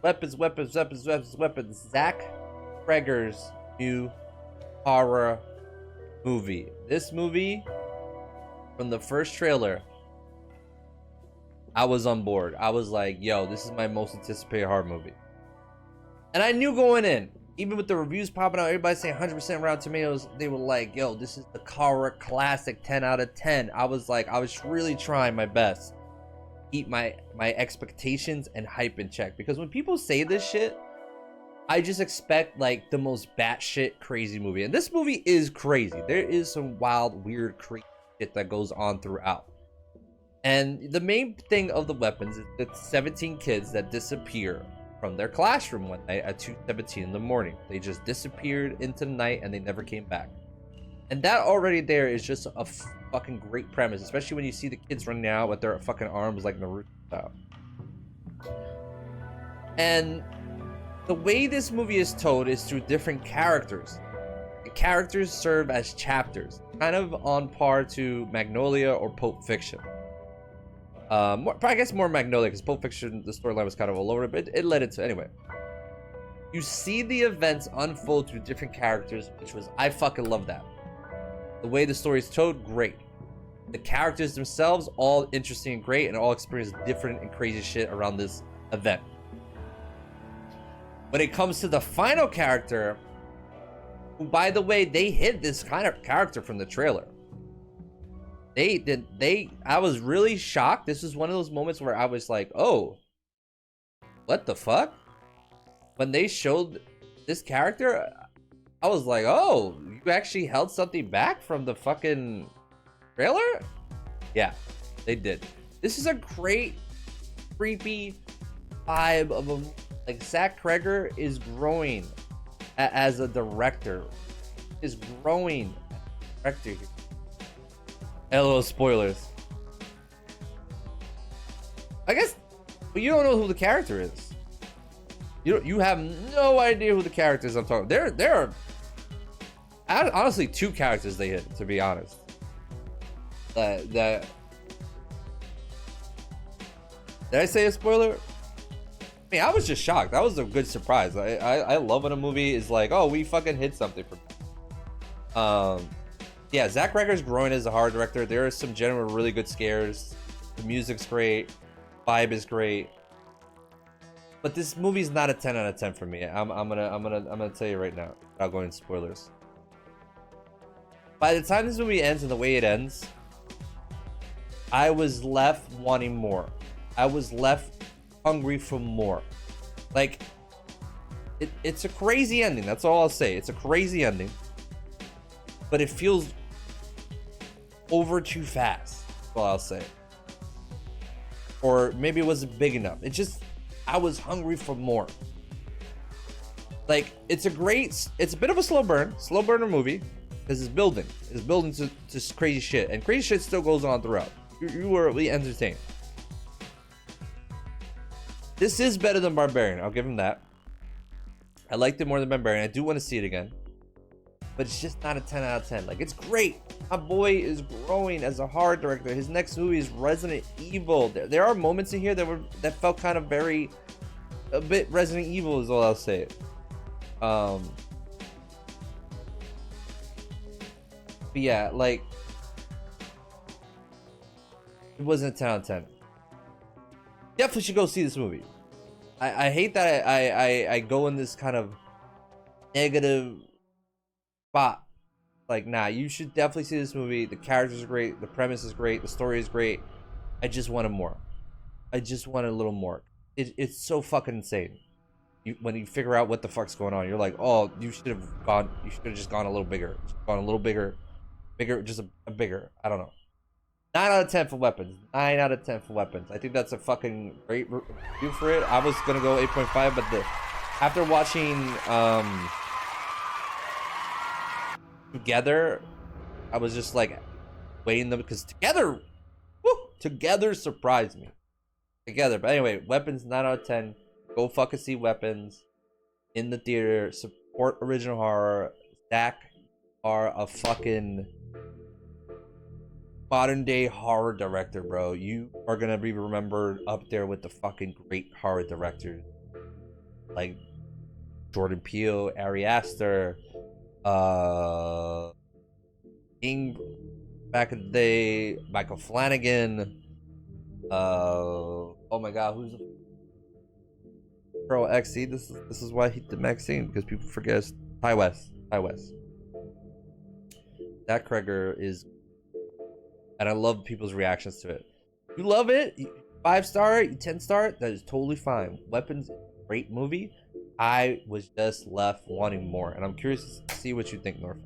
weapons. Zach Cregger's new horror movie. This movie, from the first trailer, I was on board. I was like, yo, this is my most anticipated horror movie. And I knew going in, even with the reviews popping out, everybody saying 100% Rotten Tomatoes, they were like, yo, this is the horror classic, 10 out of 10. I was like, I was really trying my best to keep my expectations and hype in check. Because when people say this shit, I just expect like the most batshit crazy movie. And this movie is crazy. There is some wild, weird, crazy shit that goes on throughout. And the main thing of the weapons is the 17 kids that disappear from their classroom one night at 2:17 in the morning. They just disappeared into the night and they never came back. And that already there is just a fucking great premise, especially when you see the kids running out with their fucking arms like Naruto style. And the way this movie is told is through different characters. The characters serve as chapters, kind of on par to Magnolia or Pulp Fiction. I guess more Magnolia, because Pulp Fiction, the storyline was kind of all over, but it led into anyway. You see the events unfold through different characters, which was, I fucking love that. The way the story is told, great. The characters themselves, all interesting and great, and all experience different and crazy shit around this event. When it comes to the final character, who, by the way, they hid this kind of character from the trailer. I was really shocked. This was one of those moments where I was like, oh, what the fuck? When they showed this character, I was like, oh, you actually held something back from the fucking trailer? Yeah, they did. This is a great, creepy vibe of a, like, Zach Cregger is growing as a director. Is growing as a director. LOL spoilers. I guess, but you don't know who the character is. You have no idea who the characters I'm talking. There are honestly two characters they hit, to be honest. Did I say a spoiler? I mean, I was just shocked. That was a good surprise. I love when a movie is like, oh, we fucking hit something from. Yeah, Zach Cregger's growing as a horror director. There are some general really good scares. The music's great. Vibe is great. But this movie's not a 10 out of 10 for me. I'm gonna tell you right now, without going into spoilers. By the time this movie ends and the way it ends, I was left wanting more. I was left hungry for more. Like, it's a crazy ending. That's all I'll say. It's a crazy ending. But it feels over too fast. That's all I'll say. Or maybe it wasn't big enough. It just, I was hungry for more. Like, it's a bit of a slow burner movie, because it's building to crazy shit, and crazy shit still goes on throughout. You were really entertained. This is better than Barbarian. I'll give him that. I liked it more than Barbarian. I do want to see it again. But it's just not a 10 out of 10. Like, it's great. My boy is growing as a horror director. His next movie is Resident Evil. There are moments in here that felt kind of a bit Resident Evil is all I'll say. But yeah, like, it wasn't a 10 out of 10. Definitely should go see this movie. I hate that I go in this kind of negative spot. Like, nah, you should definitely see this movie. The characters are great, the premise is great, the story is great. I just wanted more. I just wanted a little more. It's so fucking insane. When you figure out what the fuck's going on, you're like, oh, you should have just gone a little bigger. Gone a little bigger, just a bigger. I don't know. 9 out of 10 for Weapons. 9 out of 10 for Weapons. I think that's a fucking great review for it. I was gonna go 8.5, but after watching Together, I was just like waiting them, because Together surprised me. Together, but anyway, Weapons 9 out of 10. Go fucking see Weapons in the theater. Support original horror. Zach are a fucking modern day horror director, bro. You are gonna be remembered up there with the fucking great horror directors like Jordan Peele, Ari Aster, King back in the day, Michael Flanagan. Oh my God, who's Pro XC? This is why he did Maxine, because people forget Ty West. Ty West. Zach Cregger is, and I love people's reactions to it. You love it, 5-star, 10-star, that is totally fine. Weapons, great movie. I was just left wanting more, and I'm curious to see what you think, North.